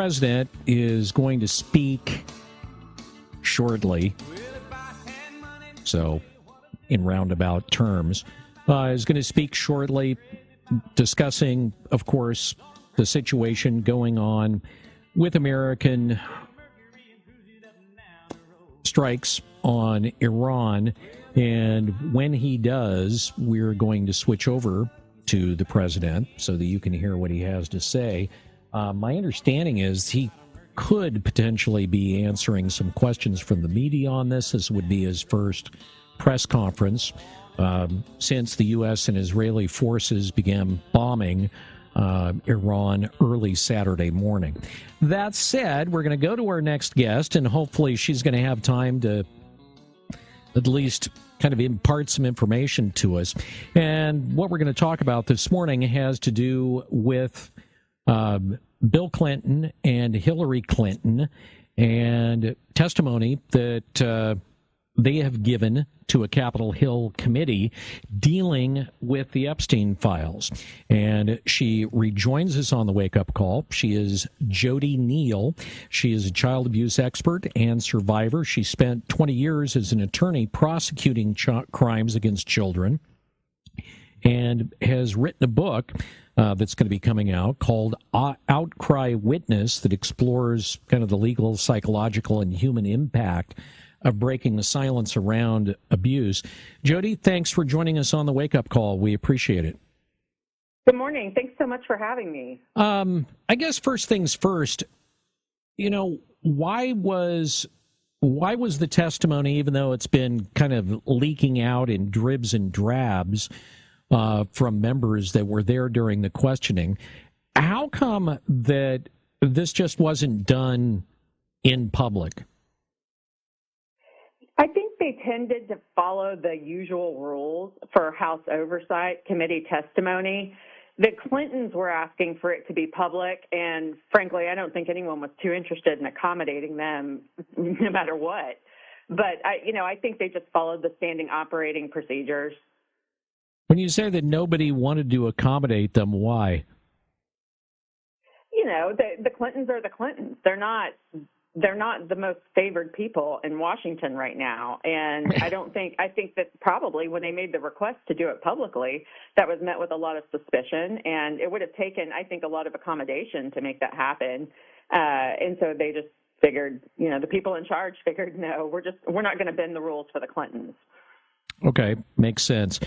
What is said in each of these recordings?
president is going to speak shortly, so in roundabout terms, is going to speak shortly discussing, of course, the situation going on with American strikes on Iran. And when he does, we're going to switch over to the president so that you can hear what he has to say. My understanding is he could potentially be answering some questions from the media on this. This would be his first press conference since the U.S. and Israeli forces began bombing Iran early Saturday morning. That said, we're going to go to our next guest, and hopefully she's going to have time to at least kind of impart some information to us. And what we're going to talk about this morning has to do with Bill Clinton and Hillary Clinton and testimony that they have given to a Capitol Hill committee dealing with the Epstein files. And she rejoins us on the wake-up call. She is JoDee Neal. She is a child abuse expert and survivor. She spent 20 years as an attorney prosecuting crimes against children and has written a book that's going to be coming out called Outcry Witness that explores kind of the legal, psychological, and human impact of breaking the silence around abuse. JoDee, thanks for joining us on the wake-up call. We appreciate it. Good morning. Thanks so much for having me. I guess first things first, why was the testimony, even though it's been kind of leaking out in dribs and drabs from members that were there during the questioning, how come that this just wasn't done in public? I think they tended to follow the usual rules for House Oversight Committee testimony. The Clintons were asking for it to be public, and frankly, I don't think anyone was too interested in accommodating them no matter what. But, I think they just followed the standing operating procedures. When you say that nobody wanted to accommodate them, why? The Clintons are the Clintons. They're not the most favored people in Washington right now. And I think that probably when they made the request to do it publicly, that was met with a lot of suspicion, and it would have taken, I think, a lot of accommodation to make that happen. And so they just figured, the people in charge figured, no, we're not going to bend the rules for the Clintons. Okay. Makes sense.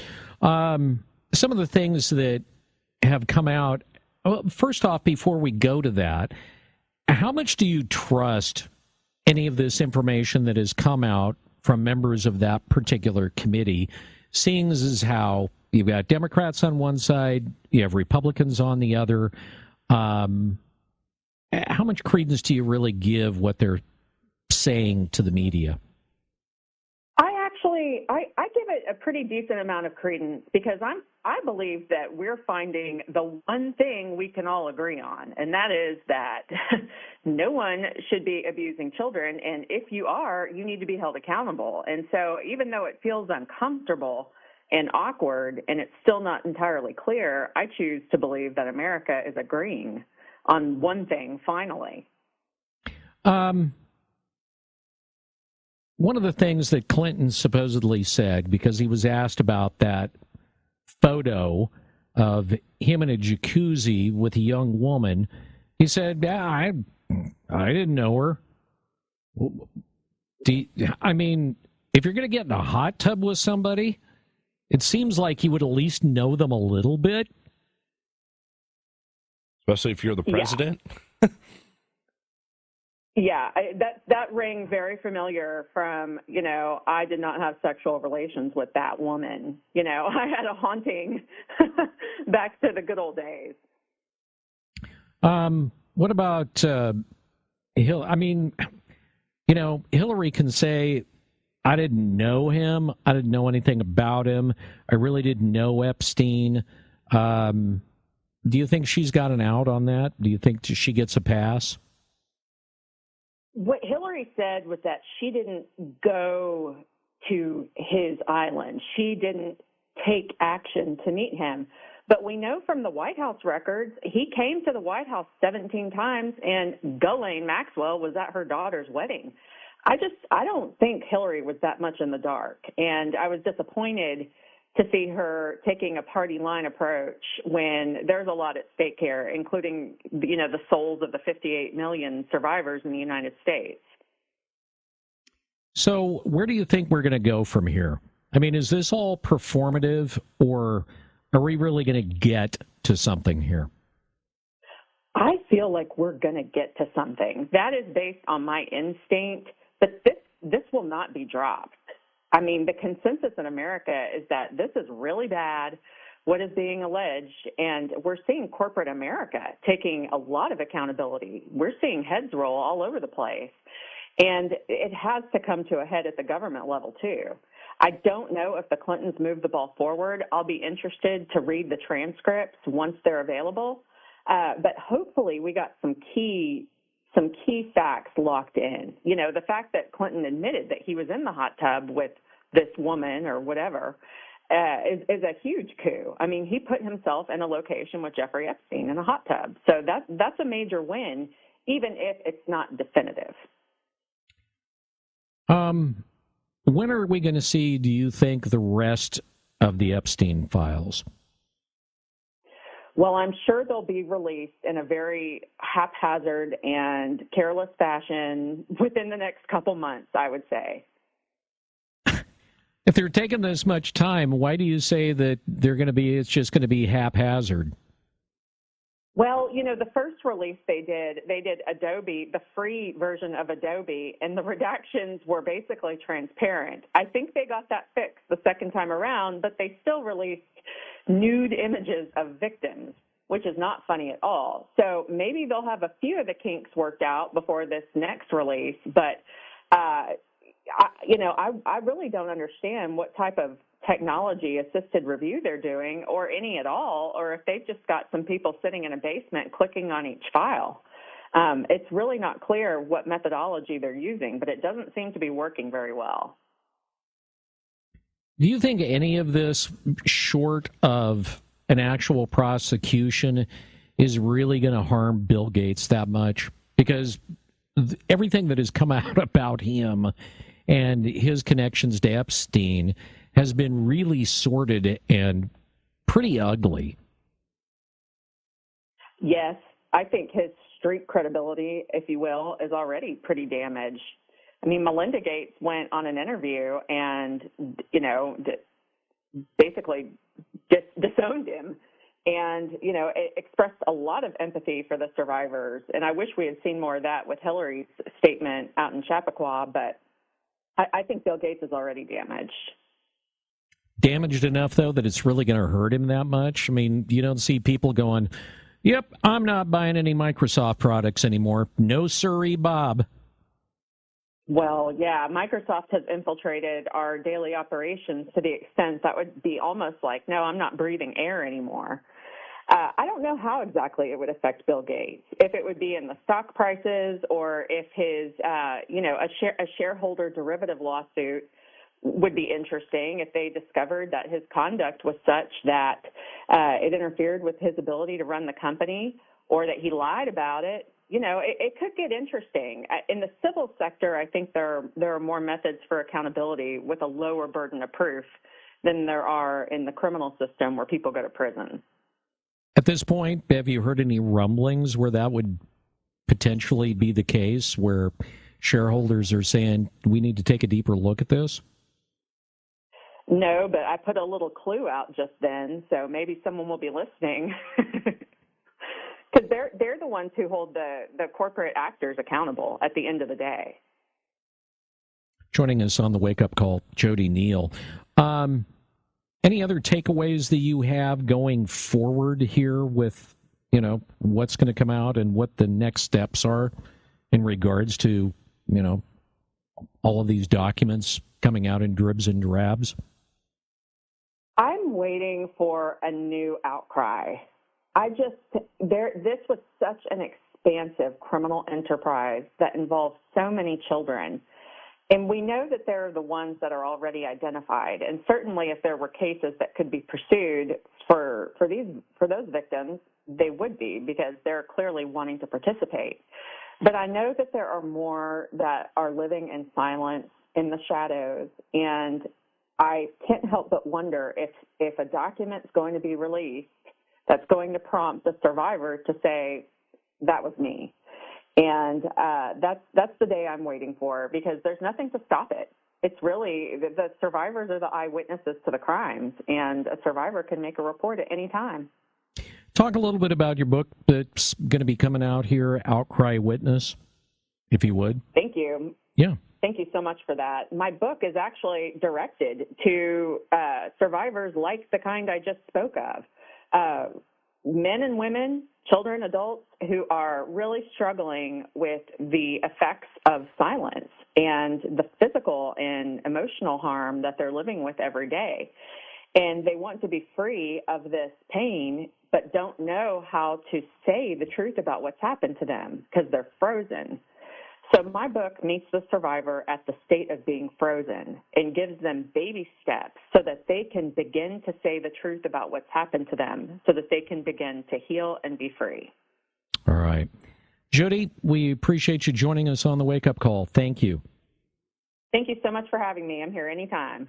Some of the things that have come out, well, first off, before we go to that, how much do you trust any of this information that has come out from members of that particular committee, seeing as how you've got Democrats on one side, you have Republicans on the other? How much credence do you really give what they're saying to the media? I give it a pretty decent amount of credence because I believe that we're finding the one thing we can all agree on, and that is that no one should be abusing children, and if you are, you need to be held accountable. And so even though it feels uncomfortable and awkward and it's still not entirely clear, I choose to believe that America is agreeing on one thing finally. One of the things that Clinton supposedly said, because he was asked about that photo of him in a jacuzzi with a young woman, he said, "Yeah, I didn't know her." If you're going to get in a hot tub with somebody, it seems like you would at least know them a little bit. Especially if you're the president. Yeah, that rang very familiar from, I did not have sexual relations with that woman. I had a haunting back to the good old days. What about Hillary can say, I didn't know him. I didn't know anything about him. I really didn't know Epstein. Do you think she's got an out on that? Do you think she gets a pass? What Hillary said was that she didn't go to his island. She didn't take action to meet him. But we know from the White House records, he came to the White House 17 times, and Ghislaine Maxwell was at her daughter's wedding. I don't think Hillary was that much in the dark, and I was disappointed to see her taking a party line approach when there's a lot at stake here, including, the souls of the 58 million survivors in the United States. So where do you think we're going to go from here? I mean, is this all performative, or are we really going to get to something here? I feel like we're going to get to something. That is based on my instinct, but this will not be dropped. I mean, the consensus in America is that this is really bad, what is being alleged, and we're seeing corporate America taking a lot of accountability. We're seeing heads roll all over the place, and it has to come to a head at the government level, too. I don't know if the Clintons move the ball forward. I'll be interested to read the transcripts once they're available, but hopefully we got some key facts locked in. The fact that Clinton admitted that he was in the hot tub with this woman or whatever is a huge coup. I mean, he put himself in a location with Jeffrey Epstein in a hot tub. So that's a major win, even if it's not definitive. When are we going to see, do you think, the rest of the Epstein files? Well, I'm sure they'll be released in a very haphazard and careless fashion within the next couple months, I would say. If they're taking this much time, why do you say that it's just going to be haphazard? Well, the first release they did Adobe, the free version of Adobe, and the redactions were basically transparent. I think they got that fixed the second time around, but they still released nude images of victims, which is not funny at all. So maybe they'll have a few of the kinks worked out before this next release, but I really don't understand what type of technology-assisted review they're doing, or any at all, or if they've just got some people sitting in a basement clicking on each file. It's really not clear what methodology they're using, but it doesn't seem to be working very well. Do you think any of this, short of an actual prosecution, is really going to harm Bill Gates that much? Because everything that has come out about him and his connections to Epstein has been really sordid and pretty ugly. Yes, I think his street credibility, if you will, is already pretty damaged. I mean, Melinda Gates went on an interview and, basically disowned him and, expressed a lot of empathy for the survivors. And I wish we had seen more of that with Hillary's statement out in Chappaqua, but I think Bill Gates is already damaged. Damaged enough, though, that it's really going to hurt him that much? I mean, you don't see people going, yep, I'm not buying any Microsoft products anymore. No sirree, Bob. Well, yeah, Microsoft has infiltrated our daily operations to the extent that would be almost like, no, I'm not breathing air anymore. I don't know how exactly it would affect Bill Gates, if it would be in the stock prices or if his, a shareholder derivative lawsuit would be interesting if they discovered that his conduct was such that it interfered with his ability to run the company, or that he lied about it. It could get interesting. In the civil sector, I think there are more methods for accountability with a lower burden of proof than there are in the criminal system where people go to prison. At this point, have you heard any rumblings where that would potentially be the case, where shareholders are saying, we need to take a deeper look at this? No, but I put a little clue out just then, so maybe someone will be listening. Because they're the ones who hold the corporate actors accountable at the end of the day. Joining us on the wake-up call, JoDee Neal. Any other takeaways that you have going forward here with, what's going to come out and what the next steps are in regards to, all of these documents coming out in dribs and drabs? I'm waiting for a new outcry. This was such an expansive criminal enterprise that involved so many children. And we know that they're the ones that are already identified. And certainly if there were cases that could be pursued for those victims, they would be, because they're clearly wanting to participate. But I know that there are more that are living in silence, in the shadows, and I can't help but wonder if a document's going to be released that's going to prompt the survivor to say, that was me. And that's the day I'm waiting for, because there's nothing to stop it. It's really, the survivors are the eyewitnesses to the crimes, and a survivor can make a report at any time. Talk a little bit about your book that's going to be coming out here, Outcry Witness, if you would. Thank you. Yeah. Thank you so much for that. My book is actually directed to survivors like the kind I just spoke of, men and women, children, adults who are really struggling with the effects of silence and the physical and emotional harm that they're living with every day. And they want to be free of this pain, but don't know how to say the truth about what's happened to them because they're frozen. So my book meets the survivor at the state of being frozen and gives them baby steps so that they can begin to say the truth about what's happened to them, so that they can begin to heal and be free. All right. JoDee, we appreciate you joining us on the Wake Up Call. Thank you. Thank you so much for having me. I'm here anytime.